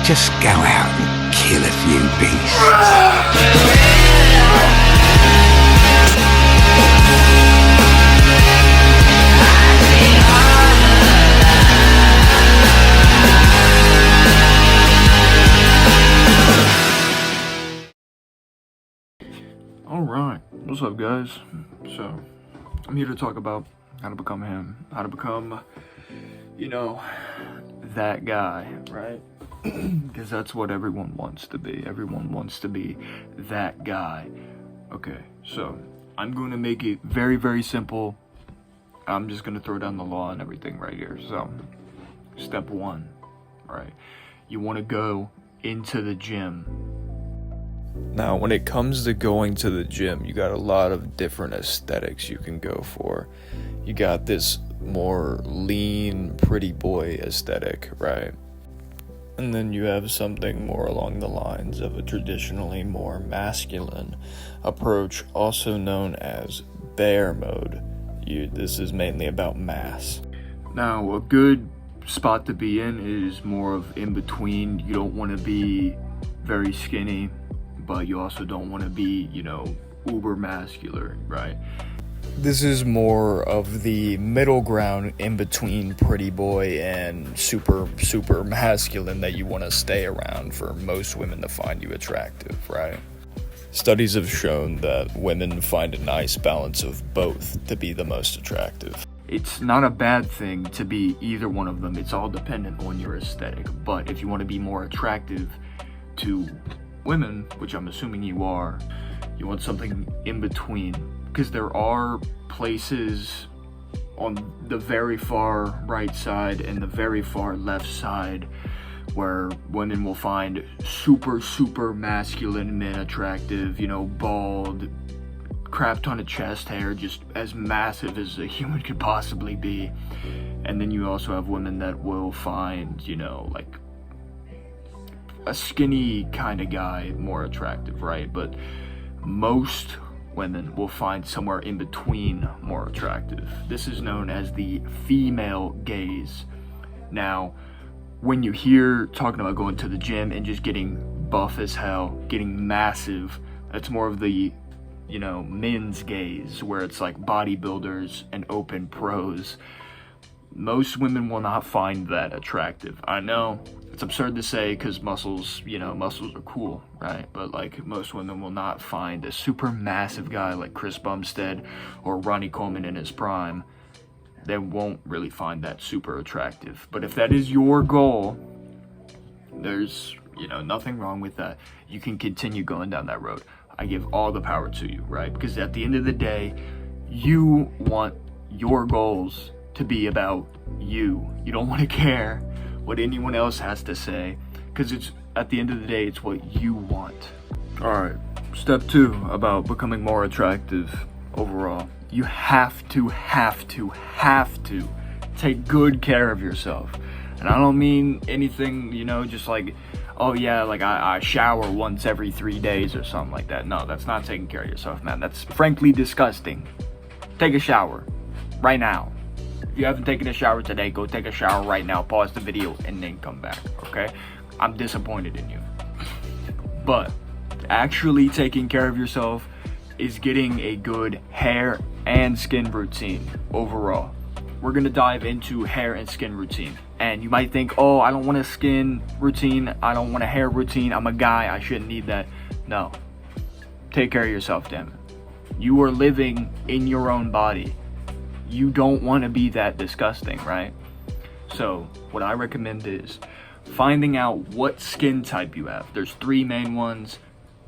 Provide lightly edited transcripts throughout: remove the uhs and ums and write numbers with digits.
Just go out and kill a few beasts. Alright, what's up guys? So, I'm here to talk about how to become him, how to become, you know, that guy, right? Because that's what everyone wants to be. Everyone wants to be that guy. Okay, so, I'm going to make it very, very simple. I'm just going to throw down the law and everything right here. So, step one, right? You want to go into the gym. Now, when it comes to going to the gym, you got a lot of different aesthetics you can go for. You got this more lean, pretty boy aesthetic, right? And then you have something more along the lines of a traditionally more masculine approach, also known as bear mode. This is mainly about mass. Now, a good spot to be in is more of in between. You don't want to be very skinny, but you also don't want to be, you know, uber masculine, right? This is more of the middle ground in between pretty boy and super masculine that you want to stay around for most women to find you attractive, right? Studies have shown that women find a nice balance of both to be the most attractive. It's not a bad thing to be either one of them. It's all dependent on your aesthetic. But if you want to be more attractive to women, which I'm assuming you are, you want something in between, because there are places on the very far right side and the very far left side where women will find super masculine men attractive, you know, bald, crap ton of chest hair, just as massive as a human could possibly be. And then you also have women that will find, you know, like a skinny kind of guy more attractive, right? But most women will find somewhere in between more attractive. This is known as the female gaze. Now, when you hear talking about going to the gym and just getting buff as hell, getting massive, that's more of the, you know, men's gaze, where it's like bodybuilders and open pros. Most women will not find that attractive. I know it's absurd to say because muscles, you know, muscles are cool, right? But like most women will not find a super massive guy like Chris Bumstead or Ronnie Coleman in his prime. They won't really find that super attractive. But if that is your goal, there's, you know, nothing wrong with that. You can continue going down that road. I give all the power to you, right? Because at the end of the day, you want your goals to be about you. You don't want to care what anyone else has to say, because it's, at the end of the day, it's what you want. All right, step two about becoming more attractive overall. You have to take good care of yourself. And I don't mean anything, you know, just like, oh yeah, like I shower once every 3 days or something like that. No, that's not taking care of yourself, man. That's frankly disgusting. Take a shower right now. If you haven't taken a shower today, go take a shower right now, pause the video, and then come back, okay? I'm disappointed in you. But actually taking care of yourself is getting a good hair and skin routine overall. We're gonna dive into hair and skin routine. And you might think, oh, I don't want a skin routine, I don't want a hair routine, I'm a guy, I shouldn't need that. No, take care of yourself, damn it. You are living in your own body. You don't want to be that disgusting, right? So what I recommend is finding out what skin type you have. There's 3 main ones: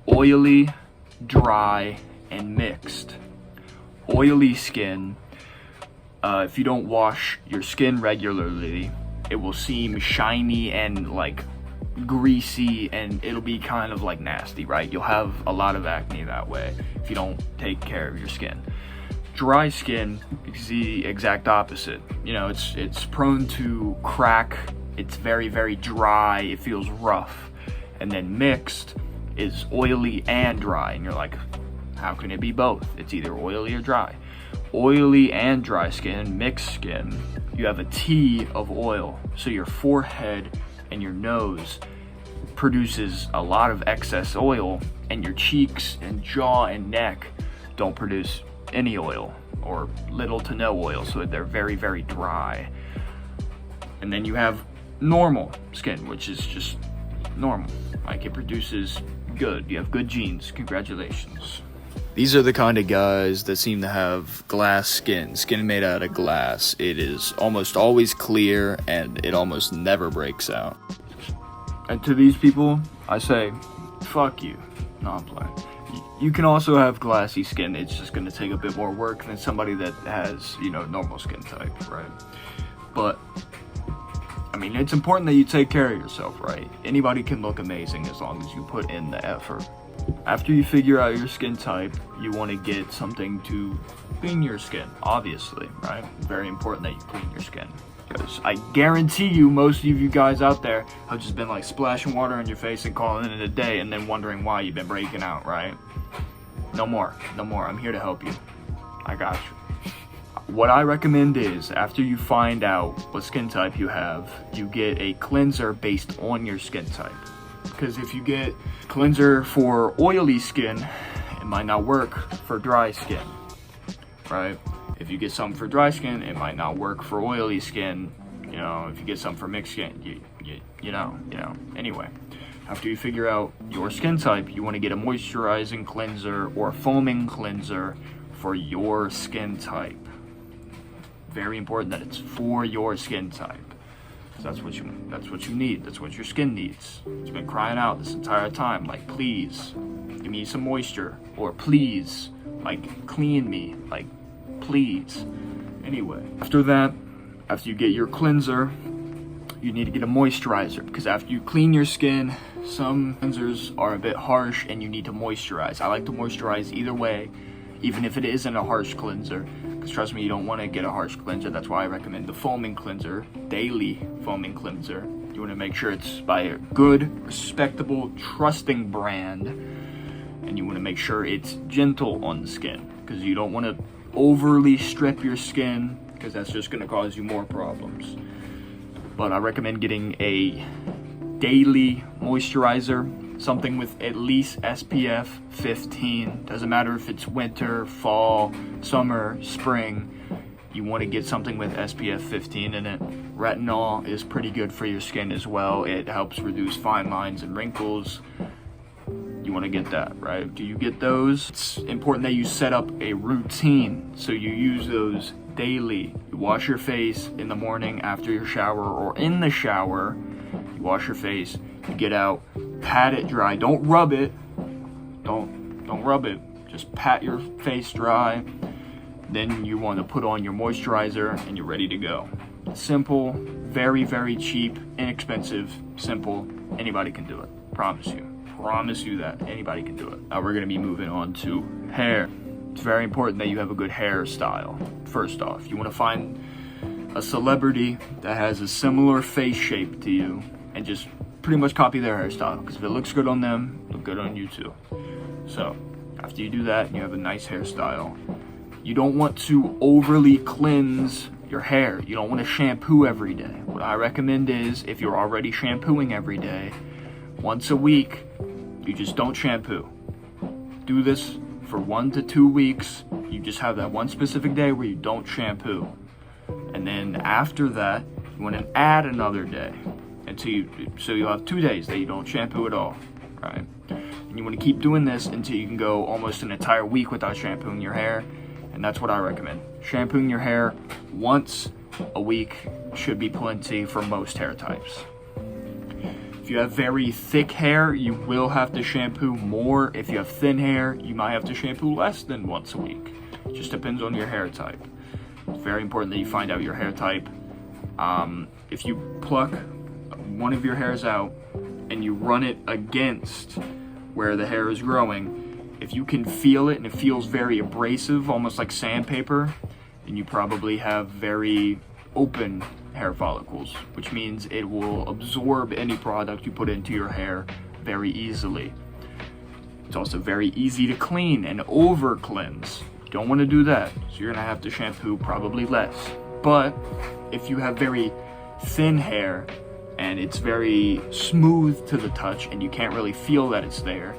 oily, dry, and mixed. Oily skin, if you don't wash your skin regularly, it will seem shiny and like greasy, and it'll be kind of like nasty, right? You'll have a lot of acne that way if you don't take care of your skin. Dry skin is the exact opposite. You know, it's prone to crack. It's very dry. It feels rough. And then mixed is oily and dry, and you're like, how can it be both? It's either oily or dry. Oily and dry skin, mixed skin, you have a T of oil. So your forehead and your nose, produces a lot of excess oil, and your cheeks and jaw and neck don't produce any oil or little to no oil, so they're very, very dry. And then you have normal skin, which is just normal. Like, it produces good. You have good genes. Congratulations. These are the kind of guys that seem to have glass skin made out of glass. It is almost always clear, and it almost never breaks out. And to these people, I say, fuck you. No, I'm playing. You can also have glassy skin. It's just going to take a bit more work than somebody that has, normal skin type, right? But, I mean, it's important that you take care of yourself, right? Anybody can look amazing as long as you put in the effort. After you figure out your skin type, you want to get something to clean your skin, obviously, right? Very important that you clean your skin. Because I guarantee you, most of you guys out there have just been like splashing water on your face and calling it a day and then wondering why you've been breaking out, right? No more. I'm here to help you. I got you. What I recommend is, after you find out what skin type you have, you get a cleanser based on your skin type. Because if you get cleanser for oily skin, it might not work for dry skin, right? If you get some for dry skin, it might not work for oily skin. If you get some for mixed skin, Anyway, after you figure out your skin type, you want to get a moisturizing cleanser or a foaming cleanser for your skin type. Very important that it's for your skin type. That's what you need. That's what your skin needs. It's been crying out this entire time, like, please give me some moisture, or please, like, clean me, like, please. Anyway, after you get your cleanser, you need to get a moisturizer, because after you clean your skin, some cleansers are a bit harsh and you need to moisturize. I like to moisturize either way, even if it isn't a harsh cleanser, because trust me, you don't want to get a harsh cleanser. That's why I recommend the foaming cleanser, daily foaming cleanser. You want to make sure it's by a good, respectable, trusting brand, and you want to make sure it's gentle on the skin, because you don't want to overly strip your skin, because that's just going to cause you more problems. But I recommend getting a daily moisturizer, something with at least SPF 15. Doesn't matter if it's winter, fall, summer, spring. You want to get something with SPF 15 in it. Retinol is pretty good for your skin as well. It helps reduce fine lines and wrinkles. You want to get that, right? Do you get those? It's important that you set up a routine, so you use those daily. You wash your face in the morning after your shower, or in the shower. You wash your face, you get out, pat it dry. Don't rub it. Don't rub it. Just pat your face dry. Then you want to put on your moisturizer and you're ready to go. Simple, very, very cheap, inexpensive, simple. Anybody can do it. Promise you that anybody can do it. Now we're going to be moving on to hair. It's very important that you have a good hairstyle. First off, you want to find a celebrity that has a similar face shape to you and just pretty much copy their hairstyle, because if it looks good on them, it'll look good on you too. So after you do that and you have a nice hairstyle, you don't want to overly cleanse your hair. You don't want to shampoo every day. What I recommend is, if you're already shampooing every day, once a week, you just don't shampoo. Do this for 1 to 2 weeks. You just have that one specific day where you don't shampoo. And then after that, you want to add another day. So you'll have 2 days that you don't shampoo at all, right? And you want to keep doing this until you can go almost an entire week without shampooing your hair. And that's what I recommend. Shampooing your hair once a week should be plenty for most hair types. If you have very thick hair, you will have to shampoo more. If you have thin hair, you might have to shampoo less than once a week. It just depends on your hair type. It's very important that you find out your hair type. If you pluck one of your hairs out and you run it against where the hair is growing, if you can feel it and it feels very abrasive, almost like sandpaper, then you probably have very open hair follicles, which means it will absorb any product you put into your hair very easily. It's also very easy to clean and over cleanse. You don't want to do that, so you're gonna have to shampoo probably less. But if you have very thin hair, and it's very smooth to the touch and you can't really feel that it's there,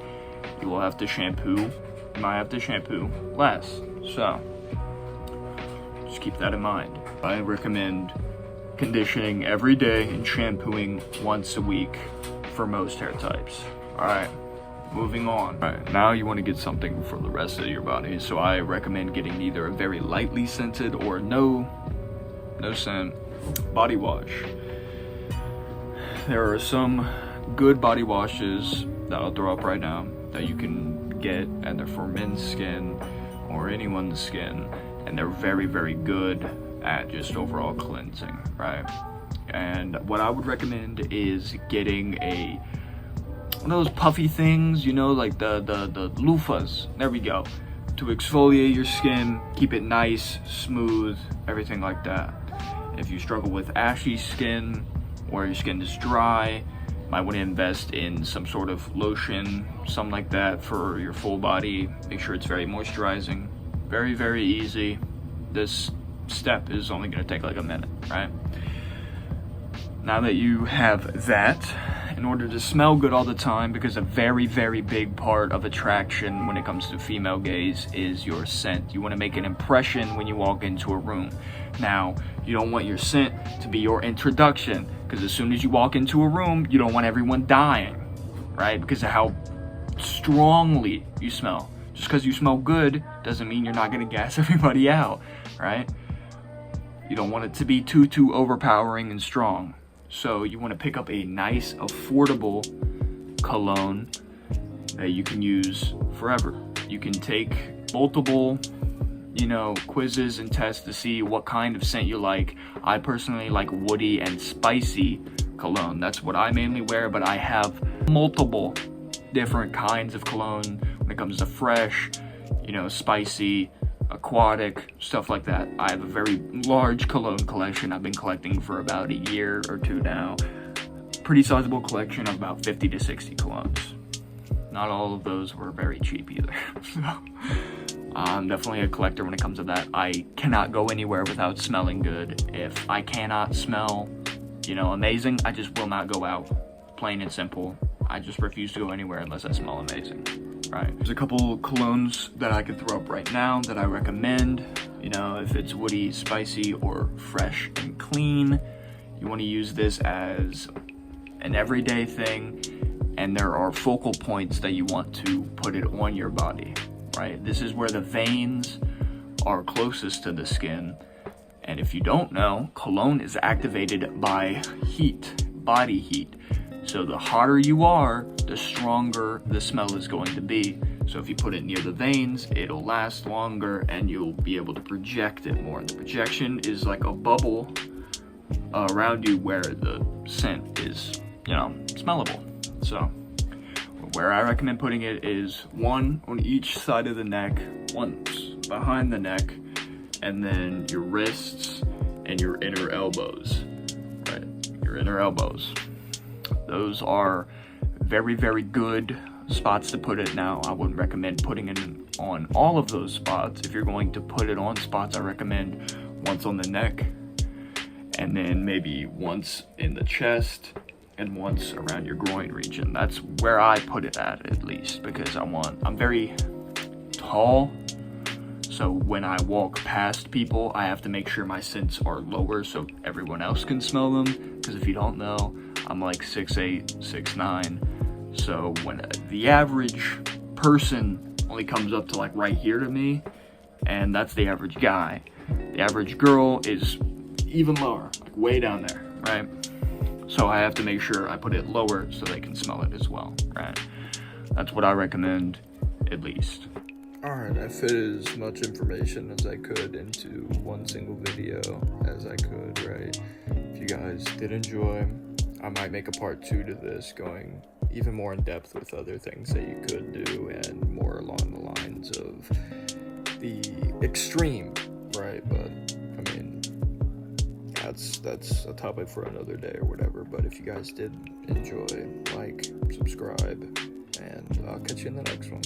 you will have to shampoo. You might have to shampoo less. So just keep that in mind. I recommend conditioning every day and shampooing once a week for most hair types. Alright, moving on. Alright, now you want to get something for the rest of your body. So I recommend getting either a very lightly scented or no scent body wash. There are some good body washes that I'll throw up right now that you can get, and they're for men's skin or anyone's skin, and they're very, very good at just overall cleansing, right? And what I would recommend is getting one of those puffy things, you know, like the loofahs, there we go, to exfoliate your skin, keep it nice, smooth, everything like that. If you struggle with ashy skin or your skin is dry, might want to invest in some sort of lotion, something like that for your full body. Make sure it's very moisturizing. Very, very easy. This step is only going to take like a minute, right? Now that you have that, in order to smell good all the time, because a very, very big part of attraction when it comes to female gaze is your scent. You want to make an impression when you walk into a room. Now, you don't want your scent to be your introduction, because as soon as you walk into a room, you don't want everyone dying, right? Because of how strongly you smell. Just because you smell good doesn't mean you're not going to gas everybody out, right? You don't want it to be too overpowering and strong. So you want to pick up a nice, affordable cologne that you can use forever. You can take multiple, quizzes and tests to see what kind of scent you like. I personally like woody and spicy cologne. That's what I mainly wear, but I have multiple different kinds of cologne when it comes to fresh, spicy, aquatic, stuff like that. I have a very large cologne collection. I've been collecting for about a year or two now. Pretty sizable collection of about 50 to 60 colognes. Not all of those were very cheap either. So I'm definitely a collector when it comes to that. I cannot go anywhere without smelling good. If I cannot smell, amazing, I just will not go out. Plain and simple. I just refuse to go anywhere unless I smell amazing. Right. There's a couple colognes that I could throw up right now that I recommend. If it's woody, spicy, or fresh and clean, you want to use this as an everyday thing, and there are focal points that you want to put it on your body, right? This is where the veins are closest to the skin, and if you don't know, cologne is activated by heat, body heat. So the hotter you are, the stronger the smell is going to be. So if you put it near the veins, it'll last longer and you'll be able to project it more. The projection is like a bubble around you where the scent is, smellable. So where I recommend putting it is one on each side of the neck, once behind the neck, and then your wrists and your inner elbows, right? Your inner elbows. Those are very, very good spots to put it. Now, I wouldn't recommend putting it on all of those spots. If you're going to put it on spots, I recommend once on the neck, and then maybe once in the chest, and once around your groin region. That's where I put it at least, because I'm very tall. So when I walk past people, I have to make sure my scents are lower so everyone else can smell them. Because if you don't know, I'm like 6'8", 6'9". So when the average person only comes up to like right here to me, and that's the average guy. The average girl is even lower, like way down there, right? So I have to make sure I put it lower so they can smell it as well, right? That's what I recommend, at least. Alright, I fit as much information as I could into one single video as I could, right? If you guys did enjoy, I might make a part 2 to this, going even more in depth with other things that you could do and more along the lines of the extreme, right? But I mean, that's a topic for another day or whatever. But if you guys did enjoy, like, subscribe, and I'll catch you in the next one.